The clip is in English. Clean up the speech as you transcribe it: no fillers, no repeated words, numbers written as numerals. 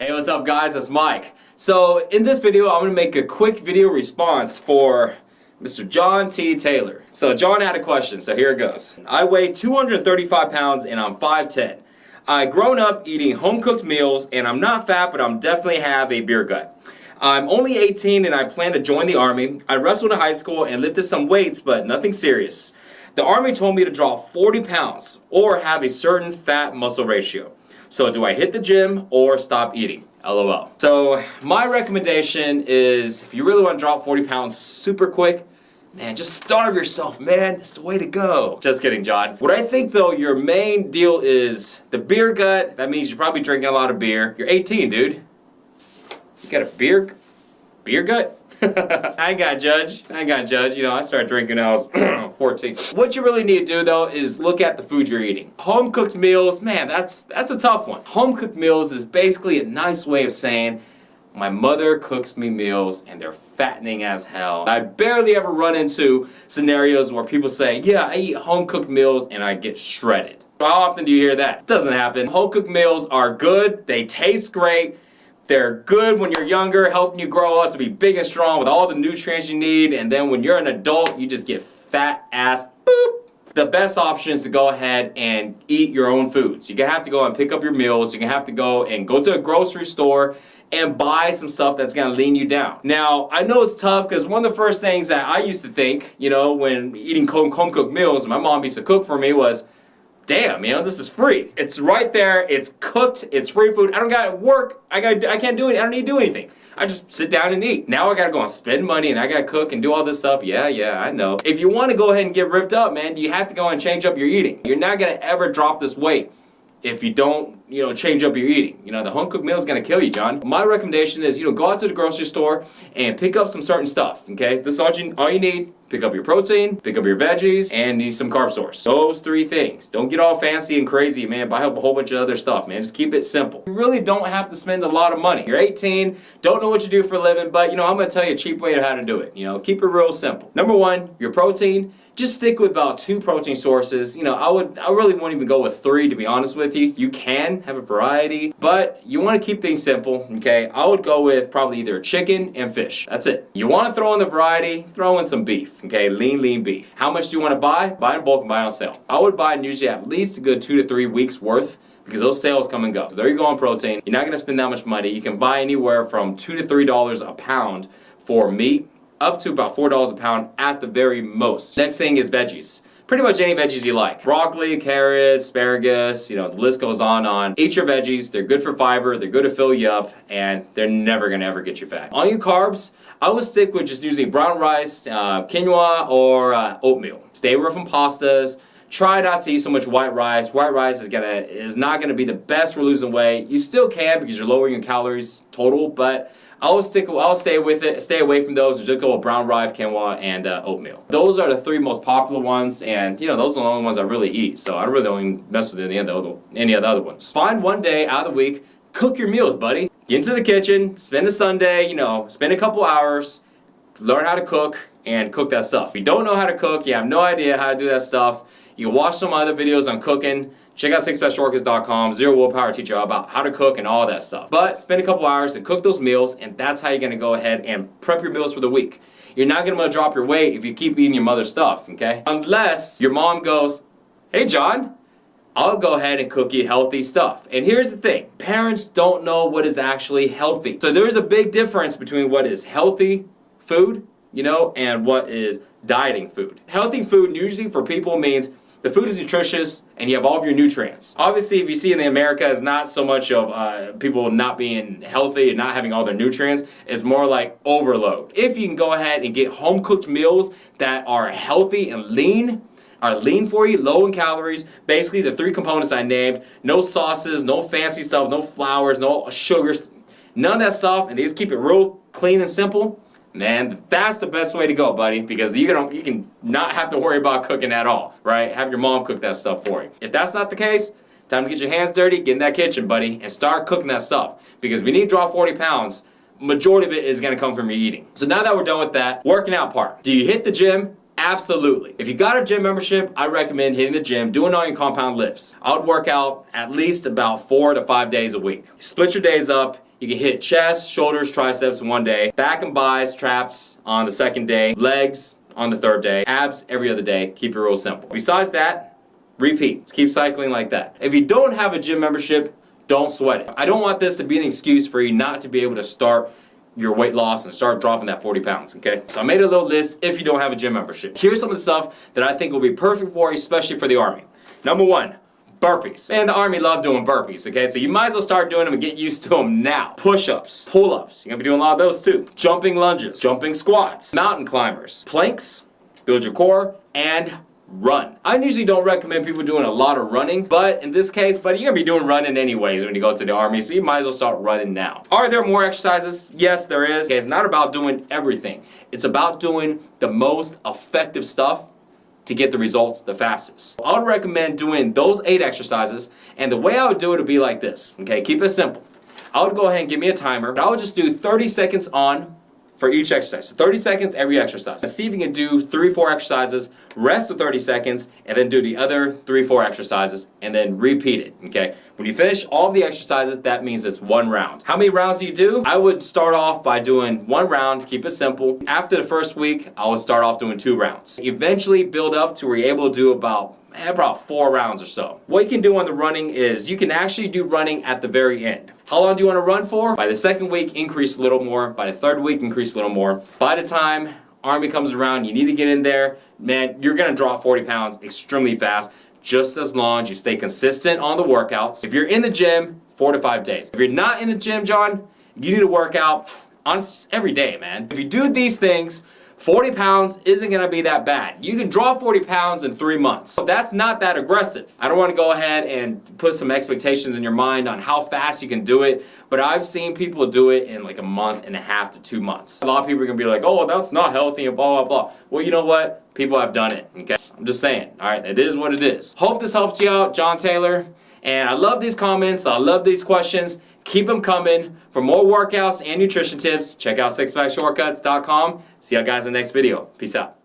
Hey, what's up guys, it's Mike. So in this video, I'm gonna make a quick video response for Mr. John T. Taylor. So John had a question, so here it goes. I weigh 235 pounds and I'm 5'10". I've grown up eating home-cooked meals and I'm not fat, but I'm definitely have a beer gut. I'm only 18 and I plan to join the Army. I wrestled in high school and lifted some weights, but nothing serious. The Army told me to drop 40 pounds or have a certain fat muscle ratio. So do I hit the gym or stop eating? LOL. So my recommendation is if you really want to drop 40 pounds super quick, man, just starve yourself, man. It's the way to go. Just kidding, John. What I think though, your main deal is the beer gut. That means you're probably drinking a lot of beer. You're 18, dude. You got a beer gut? I ain't got judge. You know, I started drinking when I was 14. What you really need to do though is look at the food you're eating. Home cooked meals, man, that's a tough one. Home cooked meals is basically a nice way of saying my mother cooks me meals and they're fattening as hell. I barely ever run into scenarios where people say, yeah, I eat home cooked meals and I get shredded. How often do you hear that? It doesn't happen. Home cooked meals are good, they taste great. They're good when you're younger, helping you grow up to be big and strong with all the nutrients you need, and then when you're an adult, you just get fat ass boop. The best option is to go ahead and eat your own foods. You're gonna have to go and pick up your meals. You're gonna have to go to a grocery store and buy some stuff that's gonna lean you down. Now, I know it's tough because one of the first things that I used to think, you know, when eating home-cooked meals, my mom used to cook for me was, damn, you know, this is free. It's right there, it's cooked, it's free food. I don't gotta work, I can't do it, I don't need to do anything. I just sit down and eat. Now I gotta go and spend money and I gotta cook and do all this stuff. Yeah, I know. If you wanna go ahead and get ripped up, man, you have to go and change up your eating. You're not gonna ever drop this weight if you don't, you know, change up your eating. You know, the home-cooked meal is gonna kill you, John. My recommendation is, you know, go out to the grocery store and pick up some certain stuff, okay? This is all you need. Pick up your protein, pick up your veggies, and need some carb source. Those three things. Don't get all fancy and crazy, man. Buy up a whole bunch of other stuff, man. Just keep it simple. You really don't have to spend a lot of money. You're 18, don't know what you do for a living, but, you know, I'm gonna tell you a cheap way to how to do it. You know, keep it real simple. Number one, your protein. Just stick with about 2 protein sources. You know, I really won't even go with 3, to be honest with you. You can have a variety, but you want to keep things simple, okay? I would go with probably either chicken and fish. That's it. You want to throw in the variety, throw in some beef, okay? Lean beef. How much do you want to buy? Buy in bulk and buy on sale. I would buy usually at least a good 2 to 3 weeks worth because those sales come and go. So there you go on protein. You're not going to spend that much money. You can buy anywhere from $2 to $3 a pound for meat, up to about $4 a pound at the very most. Next thing is veggies. Pretty much any veggies you like. Broccoli, carrots, asparagus, you know, the list goes on. Eat your veggies. They're good for fiber, they're good to fill you up, and they're never gonna ever get you fat. On your carbs, I would stick with just using brown rice, quinoa, or oatmeal. Stay away from pastas. Try not to eat so much white rice. White rice is not gonna be the best for losing weight. You still can because you're lowering your calories total, but I'll stay with it, stay away from those, and just go with brown rice, quinoa, and oatmeal. Those are the 3 most popular ones, and you know, those are the only ones I really eat, so I really don't even mess with any of the other ones. Find one day out of the week, cook your meals, buddy. Get into the kitchen, spend a Sunday, you know, spend a couple hours, learn how to cook, and cook that stuff. If you don't know how to cook, you have no idea how to do that stuff, you can watch some other videos on cooking. Check out sixpackshortcuts.com, Zero Willpower teach you about how to cook and all that stuff. But spend a couple hours to cook those meals, and that's how you're gonna go ahead and prep your meals for the week. You're not gonna drop your weight if you keep eating your mother's stuff, okay? Unless your mom goes, hey John, I'll go ahead and cook you healthy stuff. And here's the thing, parents don't know what is actually healthy. So there's a big difference between what is healthy food, you know, and what is dieting food. Healthy food usually for people means the food is nutritious and you have all of your nutrients. Obviously, if you see in America, it's not so much of people not being healthy and not having all their nutrients. It's more like overload. If you can go ahead and get home cooked meals that are healthy and lean for you, low in calories, basically the 3 components I named, no sauces, no fancy stuff, no flours, no sugars, none of that stuff, and they just keep it real clean and simple. Man, that's the best way to go, buddy, because you can not have to worry about cooking at all, right? Have your mom cook that stuff for you. If that's not the case, time to get your hands dirty, get in that kitchen, buddy, and start cooking that stuff. Because if you need to drop 40 pounds, majority of it is gonna come from your eating. So now that we're done with that, working out part. Do you hit the gym? Absolutely. If you got a gym membership, I recommend hitting the gym, doing all your compound lifts. I would work out at least about 4 to 5 days a week. Split your days up. You can hit chest, shoulders, triceps in one day, back and bis, traps on the second day, legs on the third day, abs every other day. Keep it real simple. Besides that, repeat. Keep cycling like that. If you don't have a gym membership, don't sweat it. I don't want this to be an excuse for you not to be able to start your weight loss and start dropping that 40 pounds, okay? So I made a little list if you don't have a gym membership. Here's some of the stuff that I think will be perfect for you, especially for the Army. Number 1, burpees. Man, the Army love doing burpees, okay? So you might as well start doing them and get used to them now. Push-ups, pull-ups, you're gonna be doing a lot of those too. Jumping lunges, jumping squats, mountain climbers, planks, build your core, and run. I usually don't recommend people doing a lot of running, but in this case, you're gonna be doing running anyways when you go to the Army, so you might as well start running now. Are there more exercises? Yes, there is. Okay, it's not about doing everything. It's about doing the most effective stuff to get the results the fastest. I would recommend doing those 8 exercises, and the way I would do it would be like this, okay? Keep it simple. I would go ahead and give me a timer, but I would just do 30 seconds on for each exercise. So 30 seconds every exercise. See if you can do 3 or 4 exercises, rest for 30 seconds, and then do the other 3 or 4 exercises, and then repeat it, okay? When you finish all of the exercises, that means it's 1 round. How many rounds do you do? I would start off by doing 1 round, keep it simple. After the first week, I would start off doing 2 rounds. Eventually build up to where you're able to do about 4 rounds or so. What you can do on the running is you can actually do running at the very end. How long do you want to run for? By the 2nd week, increase a little more. By the 3rd week, increase a little more. By the time Army comes around, you need to get in there. Man, you're going to drop 40 pounds extremely fast, just as long as you stay consistent on the workouts. If you're in the gym, 4 to 5 days. If you're not in the gym, John, you need to work out honestly just every day, man. If you do these things, 40 pounds isn't gonna be that bad. You can drop 40 pounds in 3 months. So that's not that aggressive. I don't wanna go ahead and put some expectations in your mind on how fast you can do it, but I've seen people do it in like a month and a half to 2 months. A lot of people are gonna be like, oh, that's not healthy and blah, blah, blah. Well, you know what? People have done it, okay? I'm just saying, all right? It is what it is. Hope this helps you out, John Taylor. And I love these comments, I love these questions. Keep them coming. For more workouts and nutrition tips, check out sixpackshortcuts.com. See you guys in the next video. Peace out.